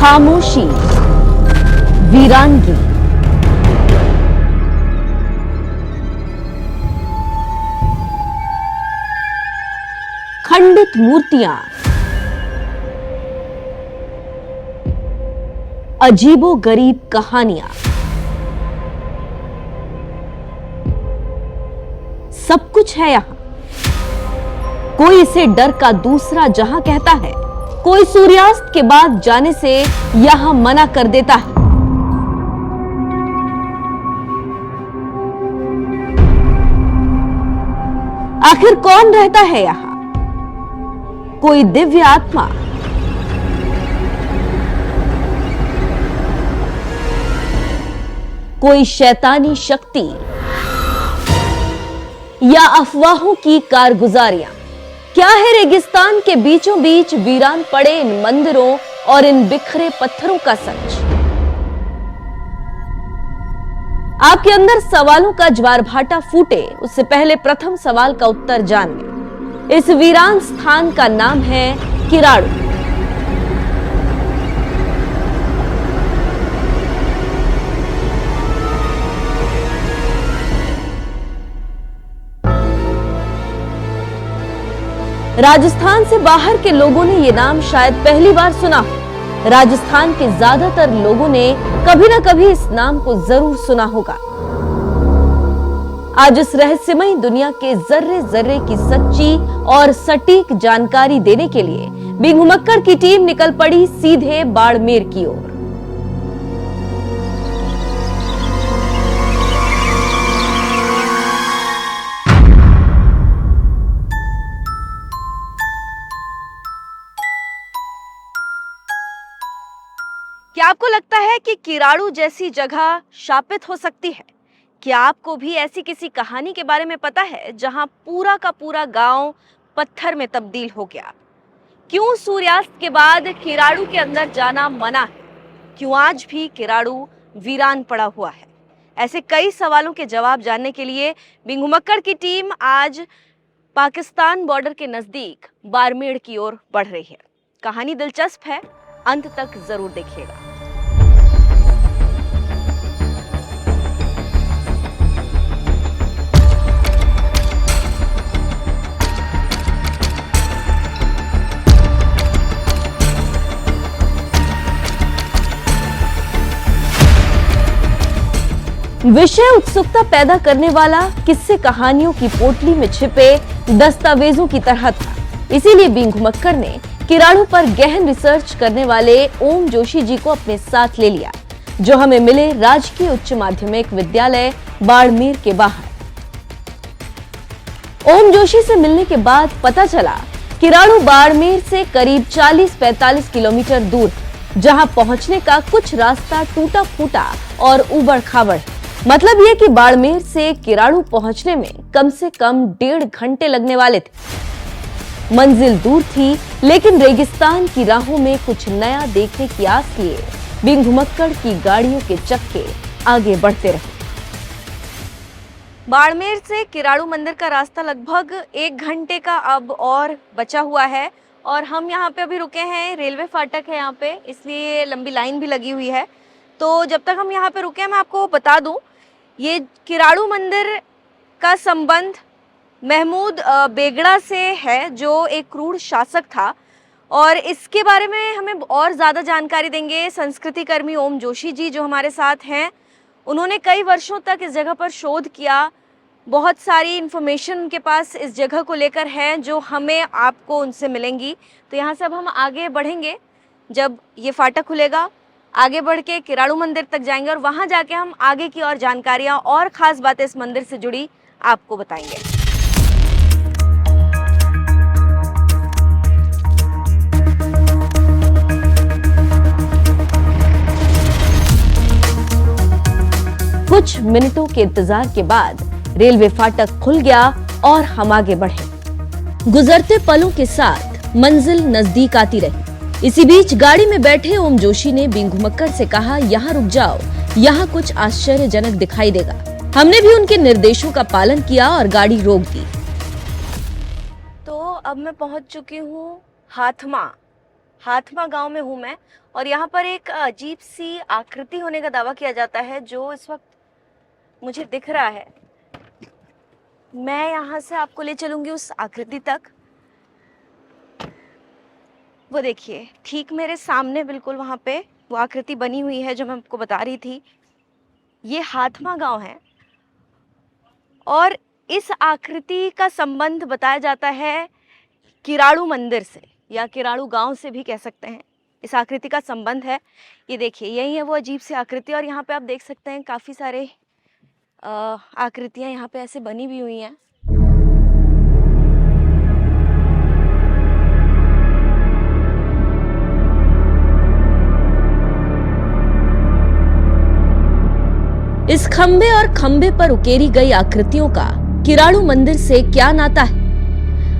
खामोशी, वीरानगी, खंडित मूर्तियां, अजीबो गरीब कहानियां, सब कुछ है यहां। कोई इसे डर का दूसरा जहां कहता है, कोई सूर्यास्त के बाद जाने से यहां मना कर देता है। आखिर कौन रहता है यहां? कोई दिव्य आत्मा, कोई शैतानी शक्ति, या अफवाहों की कारगुजारियां? क्या है रेगिस्तान के बीचों बीच वीरान पड़े इन मंदिरों और इन बिखरे पत्थरों का सच? आपके अंदर सवालों का ज्वार भाटा फूटे उससे पहले प्रथम सवाल का उत्तर जान लें। इस वीरान स्थान का नाम है किराड़ू। राजस्थान से बाहर के लोगों ने यह नाम शायद पहली बार सुना हो। राजस्थान के ज्यादातर लोगों ने कभी ना कभी इस नाम को जरूर सुना होगा। आज इस रहस्यमयी दुनिया के जर्रे जर्रे की सच्ची और सटीक जानकारी देने के लिए बिंग घुमक्कड़ की टीम निकल पड़ी सीधे बाड़मेर की ओर। क्या आपको लगता है कि किराड़ू जैसी जगह शापित हो सकती है? क्या आपको भी ऐसी किसी कहानी के बारे में पता है जहां पूरा का पूरा गांव पत्थर में तब्दील हो गया? क्यों सूर्यास्त के बाद किराड़ू के अंदर जाना मना है? क्यों आज भी किराड़ू वीरान पड़ा हुआ है? ऐसे कई सवालों के जवाब जानने के लिए बिंग घुमक्कड़ की टीम आज पाकिस्तान बॉर्डर के नजदीक बाड़मेर की ओर बढ़ रही है। कहानी दिलचस्प है, अंत तक जरूर देखिएगा। विषय उत्सुकता पैदा करने वाला किस्से कहानियों की पोटली में छिपे दस्तावेजों की तरह था। इसीलिए बिंग घुमक्कड़ ने किराड़ू पर गहन रिसर्च करने वाले ओम जोशी जी को अपने साथ ले लिया, जो हमें मिले राजकीय उच्च माध्यमिक विद्यालय बाड़मेर के बाहर। ओम जोशी से मिलने के बाद पता चला किराड़ू बाड़मेर से करीब 40-45 किलोमीटर दूर, जहां पहुंचने का कुछ रास्ता टूटा फूटा और उबड़ खाबड़ है। मतलब यह कि बाड़मेर से किराड़ू पहुंचने में कम से कम 1.5 घंटे लगने वाले थे। मंजिल दूर थी, लेकिन रेगिस्तान की राहों में कुछ नया देखने की आस लिए बिंग घुमक्कड़ की गाड़ियों के चक्के आगे बढ़ते रहे। बाड़मेर से किराड़ू मंदिर का रास्ता लगभग 1 घंटे का अब और बचा हुआ है और हम यहाँ पे अभी रुके हैं। रेलवे फाटक है यहाँ पे, इसलिए लंबी लाइन भी लगी हुई है। तो जब तक हम यहाँ पे रुके हैं, मैं आपको बता दूं, ये किराड़ू मंदिर का संबंध महमूद बेगड़ा से है, जो एक क्रूर शासक था। और इसके बारे में हमें और ज़्यादा जानकारी देंगे संस्कृति कर्मी ओम जोशी जी, जो हमारे साथ हैं। उन्होंने कई वर्षों तक इस जगह पर शोध किया। बहुत सारी इन्फॉर्मेशन उनके पास इस जगह को लेकर है, जो हमें आपको उनसे मिलेंगी। तो यहाँ से अब हम आगे बढ़ेंगे। जब ये फाटक खुलेगा, आगे बढ़ के किराड़ू मंदिर तक जाएंगे और वहाँ जाके हम आगे की और जानकारियाँ और ख़ास बातें इस मंदिर से जुड़ी आपको बताएंगे। कुछ मिनटों के इंतजार के बाद रेलवे फाटक खुल गया और हम आगे बढ़े। गुजरते पलों के साथ मंजिल नजदीक आती रही। इसी बीच गाड़ी में बैठे ओम जोशी ने बिंग घुमक्कड़ से कहा, यहाँ रुक जाओ, यहाँ कुछ आश्चर्यजनक दिखाई देगा। हमने भी उनके निर्देशों का पालन किया और गाड़ी रोक दी। तो अब मैं पहुंच चुकी हूँ हाथमा। हाथमा गांव में हूं मैं और यहाँ पर एक अजीब सी आकृति होने का दावा किया जाता है जो इस वक्त मुझे दिख रहा है। मैं यहाँ से आपको ले चलूंगी उस आकृति तक। वो देखिए ठीक मेरे सामने बिल्कुल वहाँ पे वो आकृति बनी हुई है जो मैं आपको बता रही थी। ये हाथमा गांव है और इस आकृति का संबंध बताया जाता है किराड़ू मंदिर से या किराड़ू गांव से भी कह सकते हैं। इस आकृति का संबंध है। ये देखिए यही है वो अजीब सी आकृति और यहाँ पे आप देख सकते हैं काफ़ी सारे आकृतियाँ यहाँ पे ऐसे बनी भी हुई हैं। इस खंबे और खंबे पर उकेरी गई आकृतियों का किराड़ू मंदिर से क्या नाता है?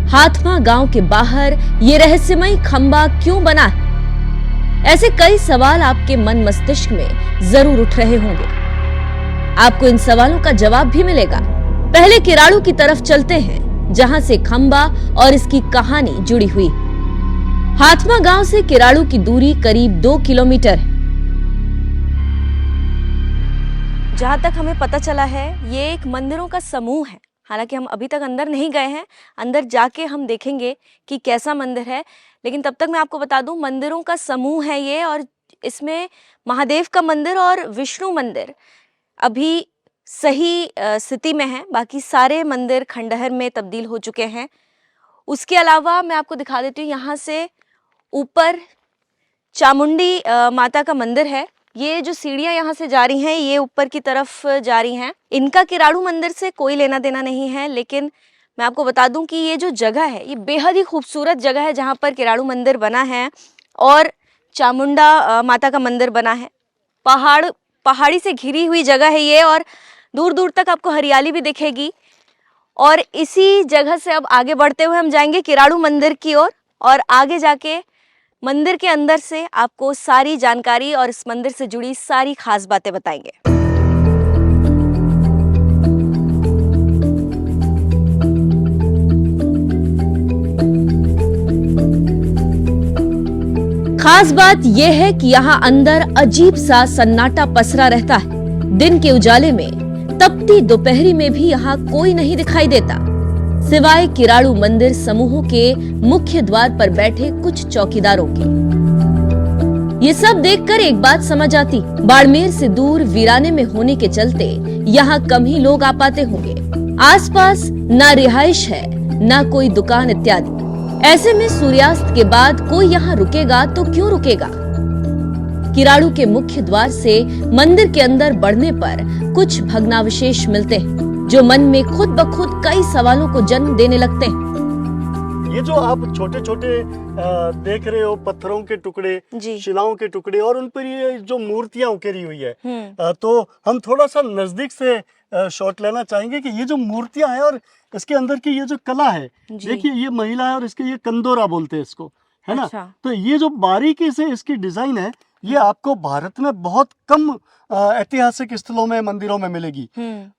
हाथमा गांव के बाहर ये रहस्यमय खंबा क्यों बना है? ऐसे कई सवाल आपके मन मस्तिष्क में जरूर उठ रहे होंगे। आपको इन सवालों का जवाब भी मिलेगा। पहले किराड़ू की तरफ चलते हैं जहां से खंबा और इसकी कहानी जुड़ी हुई। हाथमा गांव से किराड़ू की दूरी करीब 2 किलोमीटर है। जहाँ तक हमें पता चला है ये एक मंदिरों का समूह है। हालांकि हम अभी तक अंदर नहीं गए हैं, अंदर जाके हम देखेंगे कि कैसा मंदिर है, लेकिन तब तक मैं आपको बता दूं मंदिरों का समूह है ये और इसमें महादेव का मंदिर और विष्णु मंदिर अभी सही स्थिति में है। बाकी सारे मंदिर खंडहर में तब्दील हो चुके हैं। उसके अलावा मैं आपको दिखा देती हूँ यहाँ से ऊपर चामुंडी माता का मंदिर है। ये जो सीढ़ियाँ यहाँ से जा रही हैं ये ऊपर की तरफ जा रही हैं। इनका किराड़ू मंदिर से कोई लेना देना नहीं है, लेकिन मैं आपको बता दूं कि ये जो जगह है ये बेहद ही खूबसूरत जगह है जहाँ पर किराड़ू मंदिर बना है और चामुंडा माता का मंदिर बना है। पहाड़ी से घिरी हुई जगह है ये और दूर दूर तक आपको हरियाली भी दिखेगी। और इसी जगह से अब आगे बढ़ते हुए हम जाएंगे किराड़ू मंदिर की ओर और आगे जाके मंदिर के अंदर से आपको सारी जानकारी और इस मंदिर से जुड़ी सारी खास बातें बताएंगे। खास बात यह है कि यहाँ अंदर अजीब सा सन्नाटा पसरा रहता है। दिन के उजाले में तपती दोपहरी में भी यहाँ कोई नहीं दिखाई देता, सिवाय किराड़ू मंदिर समूहों के मुख्य द्वार पर बैठे कुछ चौकीदारों के। ये सब देखकर एक बात समझ आती, बाड़मेर से दूर वीराने में होने के चलते यहाँ कम ही लोग आ पाते होंगे। आसपास ना रिहाइश है ना कोई दुकान इत्यादि। ऐसे में सूर्यास्त के बाद कोई यहाँ रुकेगा तो क्यों रुकेगा? किराड़ू के मुख्य द्वार से मंदिर के अंदर बढ़ने पर कुछ भग्नावशेष मिलते हैं जो मन में खुद ब खुद कई सवालों को जन्म देने लगते हैं। ये जो आप छोटे छोटे देख रहे हो पत्थरों के टुकड़े, शिलाओं के टुकड़े और उन पर ये जो मूर्तियां उकेरी हुई है, तो हम थोड़ा सा नजदीक से शॉट लेना चाहेंगे कि ये जो मूर्तियां हैं और इसके अंदर की ये जो कला है, देखिए ये महिला है और इसके ये कंदोरा बोलते हैं इसको, है ना। तो ये जो बारीकी से इसकी डिजाइन है ये आपको भारत में बहुत कम ऐतिहासिक स्थलों में, मंदिरों में मिलेगी।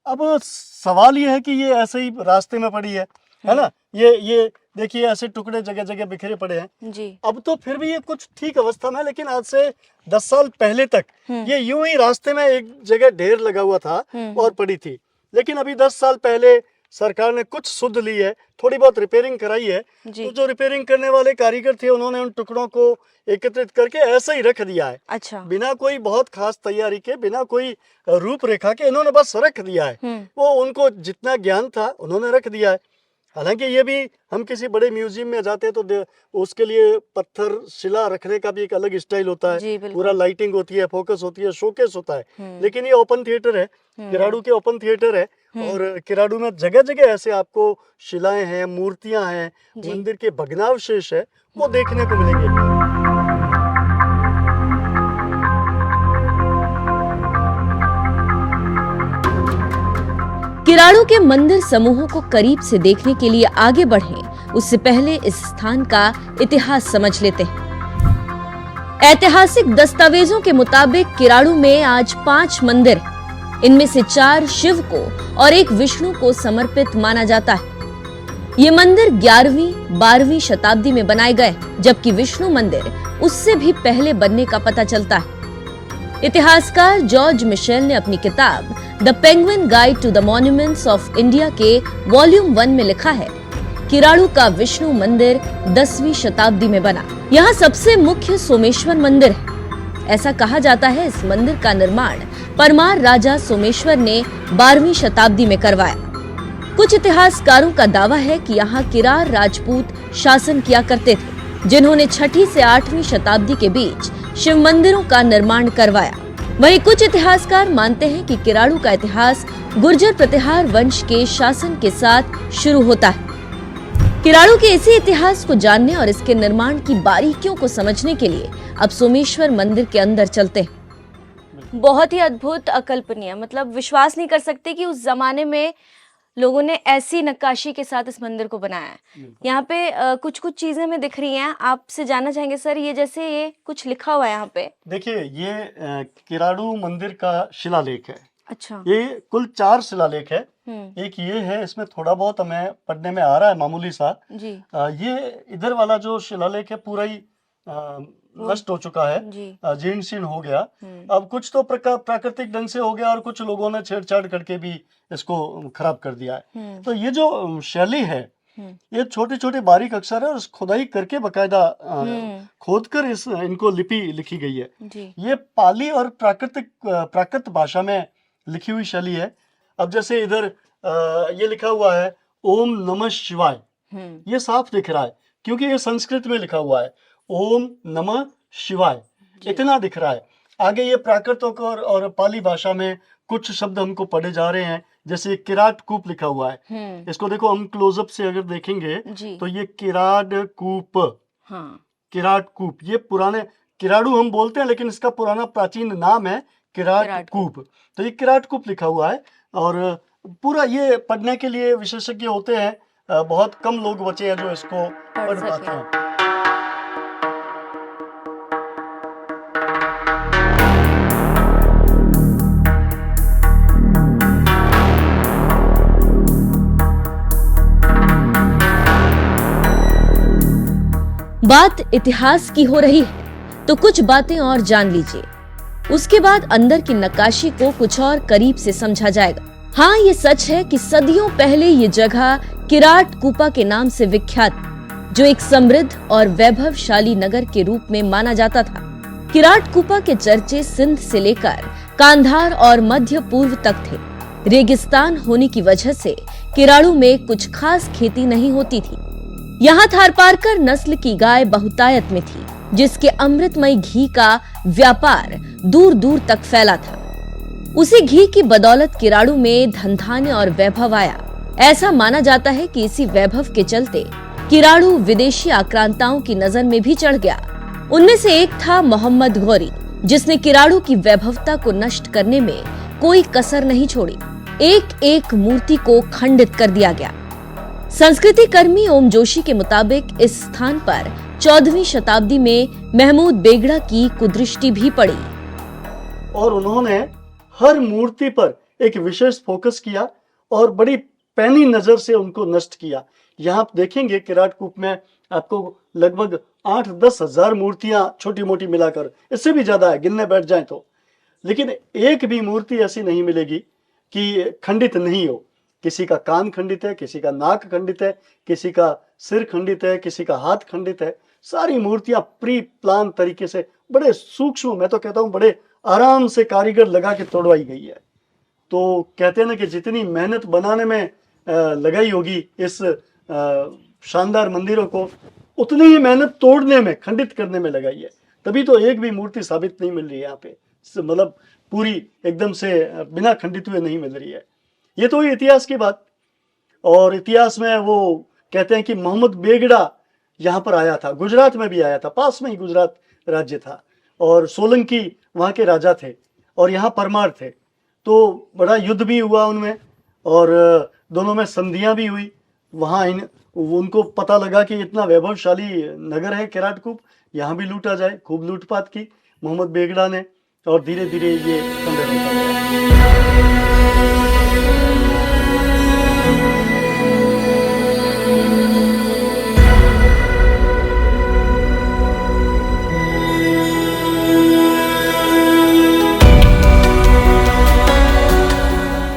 अब सवाल ये है कि ये ऐसे ही रास्ते में पड़ी है ना। ये देखिए ऐसे टुकड़े जगह जगह बिखरे पड़े हैं जी। अब तो फिर भी ये कुछ ठीक अवस्था में है, लेकिन आज से 10 साल पहले तक ये यूं ही रास्ते में एक जगह ढेर लगा हुआ था और पड़ी थी। लेकिन अभी 10 साल पहले सरकार ने कुछ सुध ली है, थोड़ी बहुत रिपेयरिंग कराई है। तो जो रिपेयरिंग करने वाले कारीगर थे उन्होंने उन टुकड़ों को एकत्रित करके ऐसे ही रख दिया है। अच्छा। बिना कोई बहुत खास तैयारी के, बिना कोई रूपरेखा के इन्होंने बस रख दिया है। वो उनको जितना ज्ञान था उन्होंने रख दिया है। हालांकि ये भी हम किसी बड़े म्यूजियम में जाते हैं तो उसके लिए पत्थर शिला रखने का भी एक अलग स्टाइल होता है, पूरा लाइटिंग होती है, फोकस होती है, शोकेस होता है। लेकिन ये ओपन थिएटर है, किराड़ू के ओपन थिएटर है और किराड़ू में जगह जगह ऐसे आपको शिलाएं हैं, मूर्तियां हैं, मंदिर के भग्नावशेष है, वो देखने को मिलेंगे। किराड़ू के मंदिर समूहों को करीब से देखने के लिए आगे बढ़ें, उससे पहले इस स्थान का इतिहास समझ लेते हैं। ऐतिहासिक दस्तावेजों के मुताबिक किराड़ू में आज 5 मंदिर, इनमें से 4 शिव को और 1 विष्णु को समर्पित माना जाता है। ये मंदिर 11वीं-12वीं शताब्दी में बनाए गए, जबकि विष्णु मंदिर उससे भी पहले बनने का पता चलता है। इतिहासकार जॉर्ज मिशेल ने अपनी किताब the Penguin guide to the monuments of India के वॉल्यूम 1 में लिखा है, किराड़ू का विष्णु मंदिर 10वीं शताब्दी में बना। यहाँ सबसे मुख्य सोमेश्वर मंदिर है। ऐसा कहा जाता है इस मंदिर का निर्माण परमार राजा सोमेश्वर ने 12वीं शताब्दी में करवाया। कुछ इतिहासकारों का दावा है कि यहाँ किरार राजपूत शासन किया करते थे, जिन्होंने 6ठी से 8वीं शताब्दी के बीच शिव मंदिरों का निर्माण करवाया। वहीं कुछ इतिहासकार मानते हैं कि किराड़ू का इतिहास गुर्जर प्रतिहार वंश के शासन के साथ शुरू होता है। किराड़ू के इसी इतिहास को जानने और इसके निर्माण की बारीकियों को समझने के लिए अब सोमेश्वर मंदिर के अंदर चलते हैं। बहुत ही अद्भुत, अकल्पनीय, मतलब विश्वास नहीं कर सकते कि उस जमाने में लोगों ने ऐसी नक्काशी के साथ इस मंदिर को बनाया है। यहाँ पे कुछ कुछ चीजें हमें दिख रही हैं, आपसे जानना चाहेंगे सर, ये जैसे ये कुछ लिखा हुआ है यहाँ पे। देखिए, ये किराड़ू मंदिर का शिलालेख है। अच्छा। ये कुल 4 शिलालेख है। एक ये है, इसमें थोड़ा बहुत हमें पढ़ने में आ रहा है, मामूली सा जी। ये इधर वाला जो शिलालेख है पूरा ही नष्ट हो चुका है, जीर्ण शीर्ण हो गया। अब कुछ तो प्राकृतिक ढंग से हो गया और कुछ लोगों ने छेड़छाड़ करके भी इसको खराब कर दिया है। तो ये जो शैली है, ये छोटे छोटे बारीक अक्षर है और खुदाई करके बकायदा खोद कर इनको लिपि लिखी गई है। ये पाली और प्राकृत भाषा में लिखी हुई शैली है। अब जैसे इधर ये लिखा हुआ है ओम नमः शिवाय, ये साफ दिख रहा है क्योंकि ये संस्कृत में लिखा हुआ है, ओम नमः शिवाय, इतना दिख रहा है। आगे ये प्राकृत और पाली भाषा में कुछ शब्द हमको पढ़े जा रहे हैं, जैसे किराट कूप लिखा हुआ है। इसको देखो, हम क्लोजअप से अगर देखेंगे तो ये किराट कूप, किराट कूप, ये पुराने किराड़ू हम बोलते हैं लेकिन इसका पुराना प्राचीन नाम है किराट कूप। तो ये किराट कूप लिखा हुआ है और पूरा ये पढ़ने के लिए विशेषज्ञ होते हैं, बहुत कम लोग बचे हैं जो इसको पढ़ पाते हैं। बात इतिहास की हो रही है तो कुछ बातें और जान लीजिए, उसके बाद अंदर की नक्काशी को कुछ और करीब से समझा जाएगा। हाँ, ये सच है कि सदियों पहले ये जगह किराट कूपा के नाम से विख्यात, जो एक समृद्ध और वैभवशाली नगर के रूप में माना जाता था। किराट कूपा के चर्चे सिंध से लेकर कांधार और मध्य पूर्व तक थे। रेगिस्तान होने की वजह से किराड़ू में कुछ खास खेती नहीं होती थी। यहाँ थारपारकर नस्ल की गाय बहुतायत में थी, जिसके अमृतमय घी का व्यापार दूर दूर तक फैला था। उसी घी की बदौलत किराड़ू में धनधान्य और वैभव आया। ऐसा माना जाता है कि इसी वैभव के चलते किराड़ू विदेशी आक्रांताओं की नजर में भी चढ़ गया। उनमें से एक था मोहम्मद गौरी, जिसने किराड़ू की वैभवता को नष्ट करने में कोई कसर नहीं छोड़ी। एक एक मूर्ति को खंडित कर दिया गया। संस्कृति कर्मी ओम जोशी के मुताबिक इस स्थान पर 14वीं शताब्दी में महमूद बेगड़ा की कुदृष्टि भी पड़ी और उन्होंने हर मूर्ति पर एक विशेष फोकस किया और बड़ी पैनी नजर से उनको नष्ट किया। यहाँ आप देखेंगे किराट कूप में आपको लगभग 8-10 हजार मूर्तियां छोटी मोटी मिलाकर, इससे भी ज्यादा है गिनने बैठ जाएं तो, लेकिन एक भी मूर्ति ऐसी नहीं मिलेगी कि खंडित नहीं हो। किसी का कान खंडित है, किसी का नाक खंडित है, किसी का सिर खंडित है, किसी का हाथ खंडित है। सारी मूर्तियां प्री प्लान तरीके से बड़े सूक्ष्म, मैं तो कहता हूं बड़े आराम से कारीगर लगा के तोड़वाई गई है। तो कहते हैं ना कि जितनी मेहनत बनाने में लगाई होगी इस शानदार मंदिरों को, उतनी ही मेहनत तोड़ने में, खंडित करने में लगाई है। तभी तो एक भी मूर्ति साबित नहीं मिल रही है यहाँ पे, मतलब पूरी एकदम से बिना खंडित हुए नहीं मिल रही है। ये तो इतिहास की बात। और इतिहास में वो कहते हैं कि मोहम्मद बेगड़ा यहाँ पर आया था, गुजरात में भी आया था, पास में ही गुजरात राज्य था और सोलंकी वहाँ के राजा थे और यहाँ परमार थे। तो बड़ा युद्ध भी हुआ उनमें और दोनों में संधियां भी हुई। वहाँ उनको पता लगा कि इतना वैभवशाली नगर है किराटकूप, यहाँ भी लूटा जाए। खूब लूटपाट की मोहम्मद बेगड़ा ने और धीरे धीरे ये खंडर होता गया।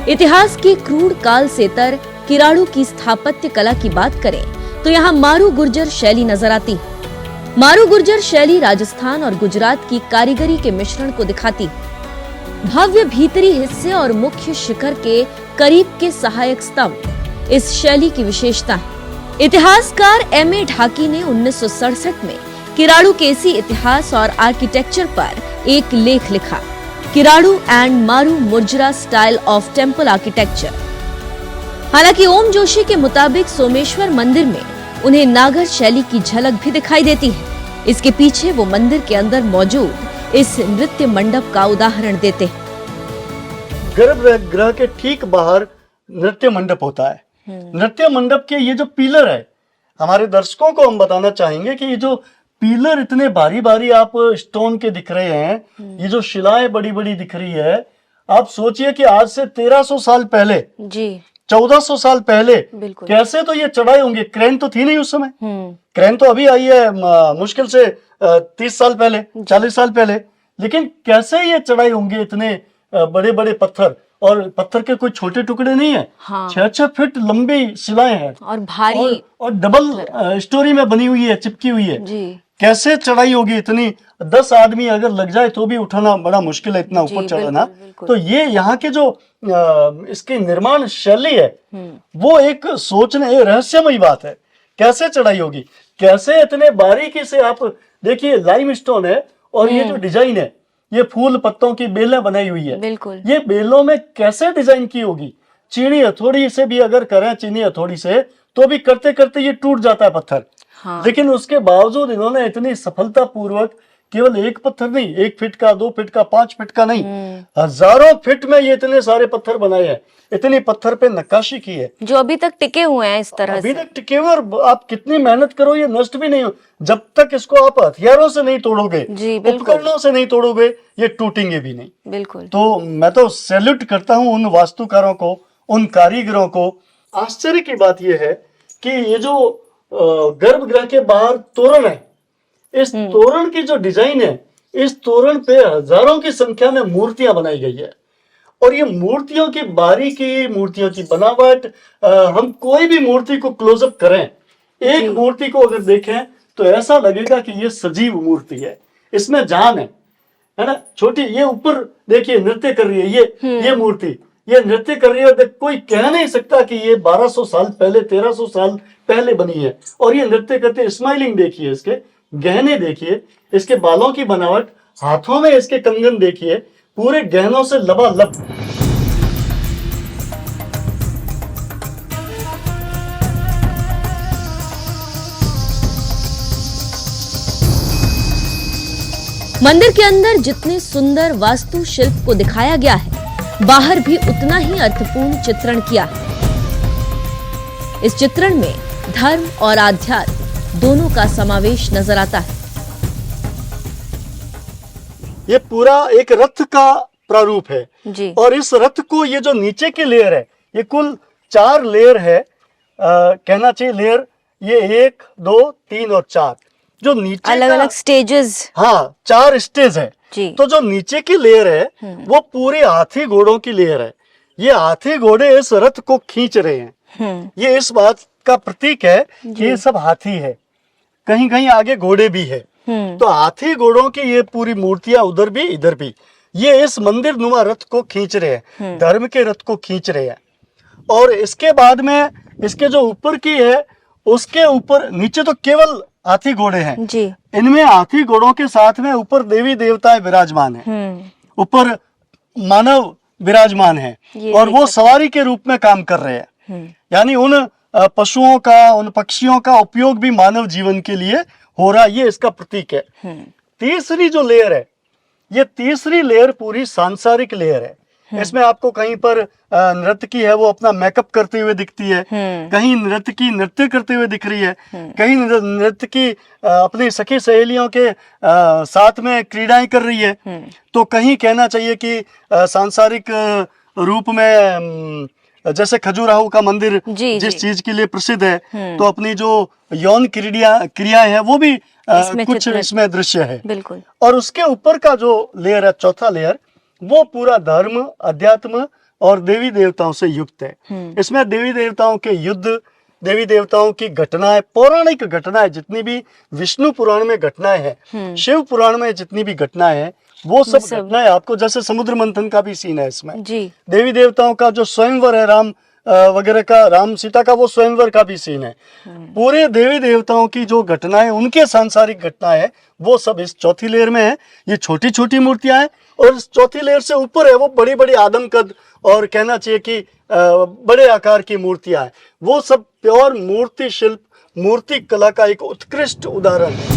इतिहास की क्रूर काल से तर किराड़ू की स्थापत्य कला की बात करें तो यहाँ मारू गुर्जर शैली नजर आती है। मारू गुर्जर शैली राजस्थान और गुजरात की कारीगरी के मिश्रण को दिखाती है। भव्य भीतरी हिस्से और मुख्य शिखर के करीब के सहायक स्तंभ इस शैली की विशेषता है। इतिहासकार M.A. ढाकी ने 1967 में किराड़ू के इसी इतिहास और आर्किटेक्चर पर एक लेख लिखा, किराड़ू एंड मारू मुर्जरा स्टाइल ऑफ टेम्पल आर्किटेक्चर। हालांकि ओम जोशी के मुताबिक सोमेश्वर मंदिर में उन्हें नागर शैली की झलक भी दिखाई देती है। इसके पीछे वो मंदिर के अंदर मौजूद इस नृत्य मंडप का उदाहरण देते हैं। गर्भगृह के ठीक बाहर नृत्य मंडप होता है। नृत्य मंडप के ये जो पिलर है, हमारे दर्शकों को हम बताना चाहेंगे कि ये जो पिलर इतने भारी भारी आप स्टोन के दिख रहे हैं, ये जो शिलाएं बड़ी बड़ी दिख रही है, आप सोचिए कि आज से 1300 साल पहले जी 1400 साल पहले कैसे तो ये चढ़ाए होंगे। क्रेन तो थी नहीं उस समय, क्रेन तो अभी आई है मुश्किल से 30 साल पहले, 40 साल पहले, लेकिन कैसे ये चढ़ाए होंगे इतने बड़े बड़े पत्थर, और पत्थर के कोई छोटे टुकड़े नहीं है। 6-6 फीट लंबी शिलाएं हैं और भारी और डबल स्टोरी में बनी हुई है, चिपकी हुई है जी। कैसे चढ़ाई होगी इतनी, 10 आदमी अगर लग जाए तो भी उठाना बड़ा मुश्किल है, इतना ऊपर चढ़ना। तो ये यहाँ के जो इसकी निर्माण शैली है वो एक सोचने रहस्यमयी बात है। कैसे चढ़ाई होगी, कैसे इतने बारीकी से, आप देखिए लाइमस्टोन है और ये जो डिजाइन है, ये फूल पत्तों की बेलें बनाई हुई है। बिल्कुल, ये बेलों में कैसे डिजाइन की होगी। चीनी हथौड़ी से भी अगर करें, चीनी हथौड़ी से, तो भी करते करते ये टूट जाता है पत्थर। लेकिन उसके बावजूद इन्होंने इतनी सफलता पूर्वक केवल एक पत्थर नहीं, 1 फीट का, 2 फीट का, 5 फीट का नहीं, हजारों फीट में ये इतने सारे पत्थर बनाए हैं, इतनी पत्थर पे नक्काशी की है जो अभी तक टिके हुए हैं। इस तरह अभी तक टिके हुए, और आप कितनी मेहनत करो ये नष्ट भी नहीं हो जब तक इसको आप हथियारों से नहीं तोड़ोगे, उपकरणों से नहीं तोड़ोगे, ये टूटेंगे भी नहीं। बिल्कुल। तो मैं तो सैल्यूट करता हूँ उन वास्तुकारों को, उन कारीगरों को। आश्चर्य की बात यह है कि ये जो गर्भगृह के बाहर तोरण है, इस तोरण की जो डिजाइन है, इस तोरण पे हजारों की संख्या में मूर्तियां बनाई गई है। और ये मूर्तियों की बारीकी, मूर्तियों की बनावट, हम कोई भी मूर्ति को क्लोजअप करें, एक मूर्ति को अगर देखें तो ऐसा लगेगा कि ये सजीव मूर्ति है, इसमें जान है ना। छोटी ये ऊपर देखिए नृत्य कर रही है, ये मूर्ति ये नृत्य कर रही है। कोई कह नहीं सकता कि ये 1200 साल पहले, 1300 साल पहले बनी है। और ये नृत्य करते, स्माइलिंग देखिए, इसके गहने देखिए, इसके बालों की बनावट, हाथों में इसके कंगन देखिए, पूरे गहनों से लबालब। मंदिर के अंदर जितने सुंदर वास्तु शिल्प को दिखाया गया है, बाहर भी उतना ही अर्थपूर्ण चित्रण किया है। इस चित्रण में धर्म और आध्यात्म दोनों का समावेश नजर आता है। ये पूरा एक रथ का प्रारूप है जी। और इस रथ को, ये जो नीचे की लेयर है, ये कुल 4 लेयर है, कहना चाहिए लेयर, ये 1, 2, 3 और 4 जो नीचे अलग अलग स्टेजेस, हाँ 4 स्टेज है जी। तो जो नीचे की लेयर है वो पूरी हाथी घोड़ों की लेयर है। ये हाथी घोड़े इस रथ को खींच रहे हैं। ये इस बात का प्रतीक है कि ये सब हाथी है, कहीं कहीं आगे घोड़े भी है। तो हाथी घोड़ों की ये पूरी मूर्तियां उधर भी इधर भी, ये इस मंदिर नुमा रथ को खींच रहे हैं, धर्म के रथ को खींच रहे हैं। और इसके बाद में इसके जो ऊपर की है, उसके ऊपर, नीचे तो केवल हाथी घोड़े हैं जी। इनमें हाथी घोड़ों के साथ में ऊपर देवी देवताएं विराजमान हैं, ऊपर मानव विराजमान है, और वो सवारी के रूप में काम कर रहे हैं। यानी उन पशुओं का, उन पक्षियों का उपयोग भी मानव जीवन के लिए हो रहा, ये इसका प्रतीक है। तीसरी जो लेयर है, ये तीसरी लेयर पूरी सांसारिक लेयर है। इसमें आपको कहीं पर नृत्य की है वो अपना मेकअप करते हुए दिखती है, कहीं नृत्य की नृत्य करते हुए दिख रही है, कहीं नृत्य की अपनी सखी सहेलियों के साथ में क्रीड़ाएं कर रही है, तो कहीं कहना चाहिए कि सांसारिक रूप में जैसे खजुराहो का मंदिर जिस चीज के लिए प्रसिद्ध है, तो अपनी जो यौन क्रियाएं है वो भी कुछ इसमें दृश्य है। बिल्कुल। और उसके ऊपर का जो लेयर है, चौथा लेयर, वो पूरा धर्म, अध्यात्म, और देवी देवताओं से युक्त है। इसमें देवी देवताओं के युद्ध, देवी देवताओं की घटनाएं, पौराणिक घटनाएं, जितनी भी विष्णु पुराण में घटनाएं हैं, शिव पुराण में जितनी भी घटनाएं हैं, वो सब घटनाएं आपको, जैसे समुद्र मंथन का भी सीन है इसमें जी। देवी देवताओं का जो स्वयंवर है, राम वगैरह का, राम सीता का वो स्वयंवर का भी सीन है। पूरे देवी देवताओं की जो घटनाएं, उनके सांसारिक घटनाएं हैं, वो सब इस चौथी लेयर में है। ये छोटी छोटी मूर्तियां हैं, और इस चौथी लेयर से ऊपर है वो बड़ी बड़ी आदमकद, और कहना चाहिए कि बड़े आकार की मूर्तियां हैं। वो सब प्योर मूर्ति शिल्प, मूर्ति कला का एक उत्कृष्ट उदाहरण है।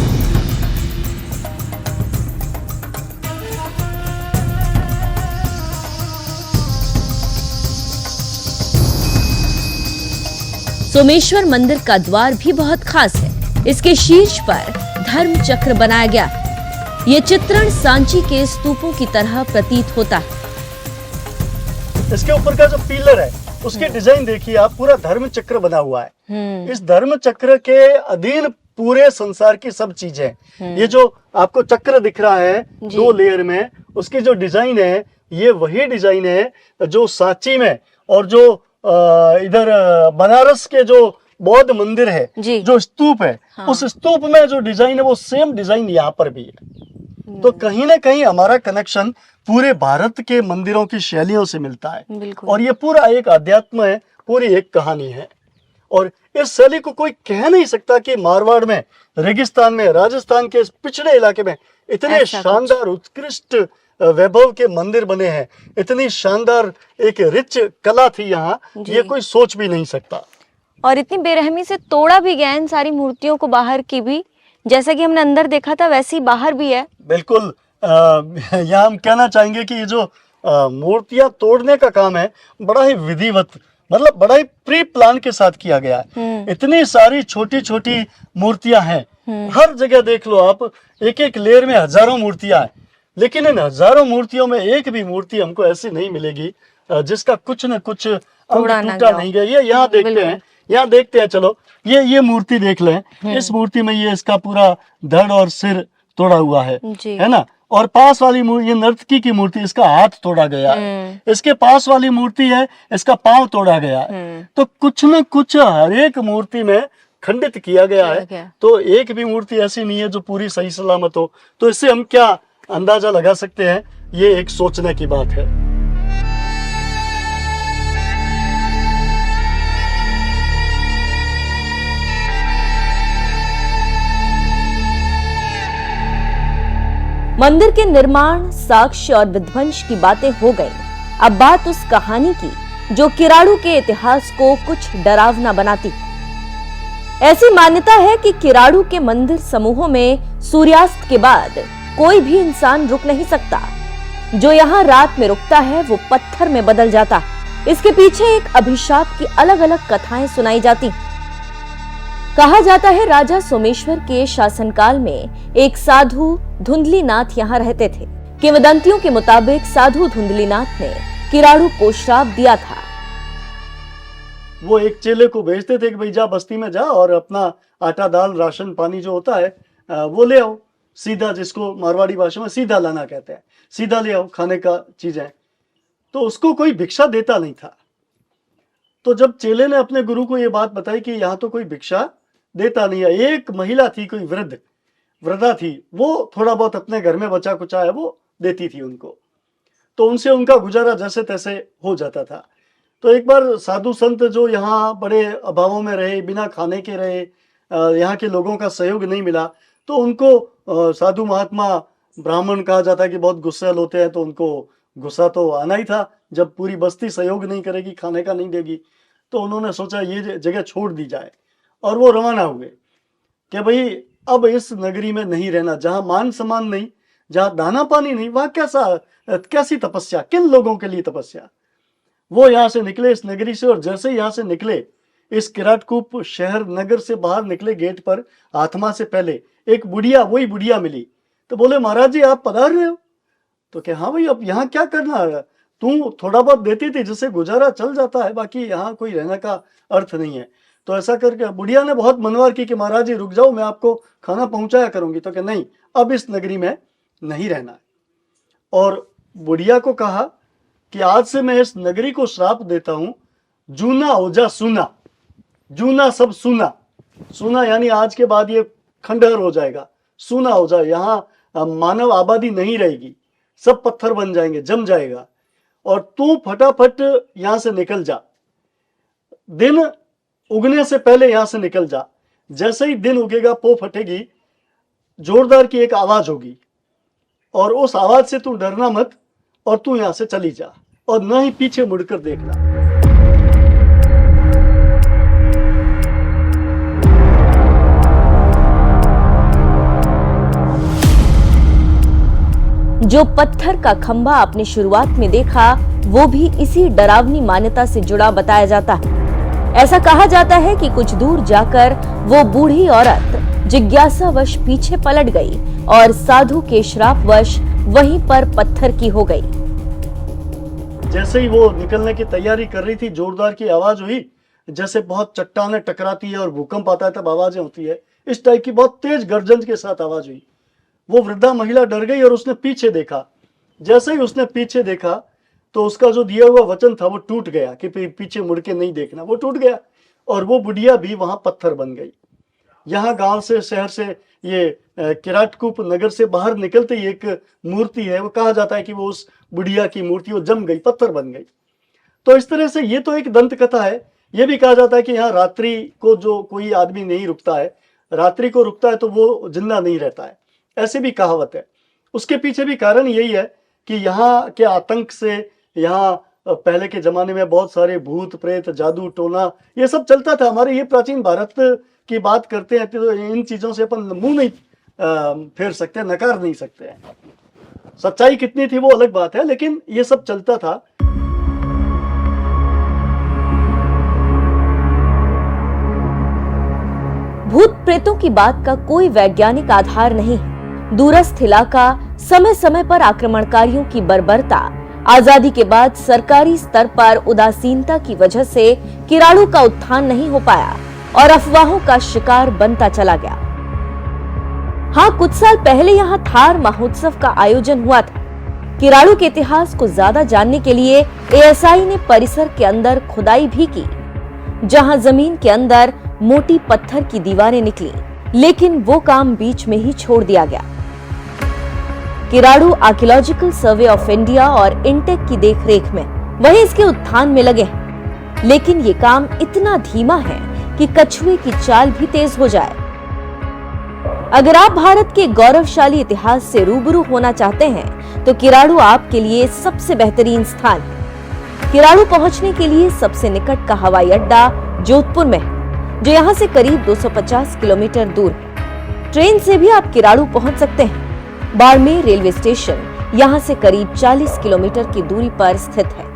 सोमेश्वर मंदिर का द्वार भी बहुत खास है। इसके शीर्ष पर धर्म चक्र बनाया गया। ये चित्रण सांची के स्तूपों की तरह प्रतीत होता है। इसके ऊपर का जो पिलर है, उसकी डिजाइन देखिए आप, पूरा धर्म चक्र बना हुआ है। इस धर्म चक्र के अधीन पूरे संसार की सब चीजें। ये जो आपको चक्र दिख रहा है 2 लेयर में, उसकी जो डिजाइन है, ये वही डिजाइन है जो सांची में, और जो इधर बनारस के जो बौद्ध मंदिर है, जो स्तूप है, उस स्तूप में जो डिजाइन है, वो सेम डिजाइन यहाँ पर भी है। तो कहीं ना कहीं हमारा कनेक्शन पूरे भारत के मंदिरों की शैलियों से मिलता है। और ये पूरा एक अध्यात्म है, पूरी एक कहानी है। और इस शैली को कोई कह नहीं सकता कि मारवाड़ में, रेगिस्तान में, राजस्थान के इस पिछड़े इलाके में इतने शानदार उत्कृष्ट वैभव के मंदिर बने हैं, इतनी शानदार एक रिच कला थी यहाँ, ये कोई सोच भी नहीं सकता। और इतनी बेरहमी से तोड़ा भी गया इन सारी मूर्तियों को, बाहर की भी, जैसा कि हमने अंदर देखा था वैसे ही बाहर भी है। बिल्कुल। यहाँ हम कहना चाहेंगे कि ये जो मूर्तियां तोड़ने का काम है, बड़ा ही विधिवत, मतलब बड़ा ही प्री प्लान के साथ किया गया है। इतनी सारी छोटी छोटी मूर्तियां हैं, हर जगह देख लो आप, एक एक लेयर में हजारों मूर्तियां हैं, लेकिन इन हजारों मूर्तियों में एक भी मूर्ति हमको ऐसी नहीं मिलेगी जिसका कुछ न कुछ अंग टूटा नहीं गया। ये यहाँ देखते हैं, यहाँ देखते हैं, चलो ये मूर्ति देख लें। इस मूर्ति में ये इसका पूरा धड़ और सिर तोड़ा हुआ है ना। और पास वाली मूर्ति, ये नर्तकी की मूर्ति, इसका हाथ तोड़ा गया है। इसके पास वाली मूर्ति है, इसका पांव तोड़ा गया है। तो कुछ न कुछ हर एक मूर्ति में खंडित किया गया है। तो एक भी मूर्ति ऐसी नहीं है जो पूरी सही सलामत हो। तो इससे हम क्या अंदाजा लगा सकते हैं, ये एक सोचने की बात है। मंदिर के निर्माण, साक्ष्य और विध्वंस की बातें हो गई। अब बात उस कहानी की जो किराड़ू के इतिहास को कुछ डरावना बनाती है। ऐसी मान्यता है कि किराड़ू के मंदिर समूहों में सूर्यास्त के बाद कोई भी इंसान रुक नहीं सकता। जो यहाँ रात में रुकता है वो पत्थर में बदल जाता है। इसके पीछे एक अभिशाप की अलग अलग कथाएं सुनाई जाती। कहा जाता है राजा सोमेश्वर के शासनकाल में एक साधु धुंधलीनाथ यहाँ रहते थे। किंवदंतियों के मुताबिक साधु धुंधलीनाथ ने किराड़ू को श्राप दिया था। वो एक चेले को भेजते थे कि भाई जा बस्ती में जा और अपना आटा दाल राशन पानी जो होता है वो ले आओ, सीधा, जिसको मारवाड़ी भाषा में सीधा लाना कहते हैं, सीधा ले आओ खाने का चीजें। तो उसको कोई भिक्षा देता नहीं था। तो जब चेले ने अपने गुरु को ये बात बताई कि यहाँ तो कोई भिक्षा देता नहीं है, एक महिला थी, कोई वृद्धा थी, वो थोड़ा बहुत अपने घर में बचा कुचा है वो देती थी उनको, तो उनसे उनका गुजारा जैसे तैसे हो जाता था। तो एक बार साधु संत जो यहाँ बड़े अभावों में रहे, बिना खाने के रहे, यहाँ के लोगों का सहयोग नहीं मिला, तो उनको साधु महात्मा ब्राह्मण कहा जाता है कि बहुत गुस्सैल होते हैं, तो उनको गुस्सा तो आना ही था जब पूरी बस्ती सहयोग नहीं करेगी, खाने का नहीं देगी। तो उन्होंने सोचा ये जगह छोड़ दी जाए, और वो रवाना हुए कि भाई अब इस नगरी में नहीं रहना, जहां मान सम्मान नहीं, जहां दाना पानी नहीं, वहां कैसी तपस्या, किन लोगों के लिए तपस्या। वो यहाँ से निकले इस नगरी से, और जैसे यहाँ से निकले, इस किरातकूप शहर नगर से बाहर निकले, गेट पर आत्मा से पहले एक बुढ़िया, वही बुढ़िया मिली। तो बोले महाराज जी आप पधार रहे हो? तो क्या हाँ भाई अब यहाँ क्या करना है, तू थोड़ा बहुत देती थी जिससे गुजारा चल जाता है, बाकी यहाँ कोई रहने का अर्थ नहीं है। तो ऐसा करके बुढ़िया ने बहुत मनवार की कि महाराज जी रुक जाओ, मैं आपको खाना पहुंचाया करूंगी। तो क्या नहीं, अब इस नगरी में नहीं रहना है। और बुढ़िया को कहा कि आज से मैं इस नगरी को श्राप देता हूं, जूना हो जा सुना, जूना सब सुना, सुना यानी आज के बाद ये खंडहर हो जाएगा, सुना हो जाए, यहाँ मानव आबादी नहीं रहेगी, सब पत्थर बन जाएंगे, जम जाएगा, और तू फटाफट यहां से निकल जा, दिन उगने से पहले यहां से निकल जा। जैसे ही दिन उगेगा, पो फटेगी, जोरदार की एक आवाज होगी, और उस आवाज से तू डरना मत, और तू यहां से चली जा, और न ही पीछे मुड़कर देखना। जो पत्थर का खंभा आपने शुरुआत में देखा, वो भी इसी डरावनी मान्यता से जुड़ा बताया जाता है। ऐसा कहा जाता है कि कुछ दूर जाकर वो बूढ़ी औरत जिज्ञासावश पीछे पलट गई और साधु के श्रापवश वहीं पर पत्थर की हो गई। जैसे ही वो निकलने की तैयारी कर रही थी, जोरदार की आवाज हुई, जैसे बहुत चट्टानें टकराती है और भूकंप आता है तब आवाजें होती है, इस टाइप की बहुत तेज गर्जन के साथ आवाज हुई। वो वृद्धा महिला डर गई और उसने पीछे देखा। जैसे ही उसने पीछे देखा तो उसका जो दिया हुआ वचन था वो टूट गया कि पीछे मुड़ के नहीं देखना, वो टूट गया, और वो बुढ़िया भी वहां पत्थर बन गई। यहाँ गांव से, शहर से, ये किराटकूप नगर से बाहर निकलते ही एक मूर्ति है, वो कहा जाता है कि वो उस बुढ़िया की मूर्ति, वो जम गई, पत्थर बन गई। तो इस तरह से ये तो एक दंत कथा है। ये भी कहा जाता है कि यहाँ रात्रि को जो कोई आदमी नहीं रुकता है, रात्रि को रुकता है तो वो जिंदा नहीं रहता है, ऐसी भी कहावत है। उसके पीछे भी कारण यही है कि यहाँ के आतंक से, यहाँ पहले के जमाने में बहुत सारे भूत प्रेत, जादू टोना, ये सब चलता था। हमारे ये प्राचीन भारत की बात करते हैं तो इन चीजों से अपन मुंह नहीं फेर सकते, नकार नहीं सकते हैं। सच्चाई कितनी थी वो अलग बात है, लेकिन ये सब चलता था। भूत प्रेतों की बात का कोई वैज्ञानिक आधार नहीं है। दूरस्थ इलाका, समय समय पर आक्रमणकारियों की बर्बरता, आजादी के बाद सरकारी स्तर पर उदासीनता की वजह से किराड़ू का उत्थान नहीं हो पाया और अफवाहों का शिकार बनता चला गया। हाँ, कुछ साल पहले यहाँ थार महोत्सव का आयोजन हुआ था। किराड़ू के इतिहास को ज्यादा जानने के लिए एएसआई ने परिसर के अंदर खुदाई भी की, जहां जमीन के अंदर मोटी पत्थर की दीवारें निकली, लेकिन वो काम बीच में ही छोड़ दिया गया। Kiradu archaeological survey of India और इंटेक की देखरेख में वही इसके उत्थान में लगे हैं, लेकिन ये काम इतना धीमा है कि कछुए की चाल भी तेज हो जाए। अगर आप भारत के गौरवशाली इतिहास से रूबरू होना चाहते हैं तो किराड़ू आपके लिए सबसे बेहतरीन स्थान है। किराड़ू पहुंचने के लिए सबसे निकट का हवाई अड्डा जोधपुर में है, जो यहाँ से करीब 250 किलोमीटर दूर है। ट्रेन से भी आप किराड़ू पहुंच सकते हैं। बाड़मेर रेलवे स्टेशन यहाँ से करीब 40 किलोमीटर की दूरी पर स्थित है।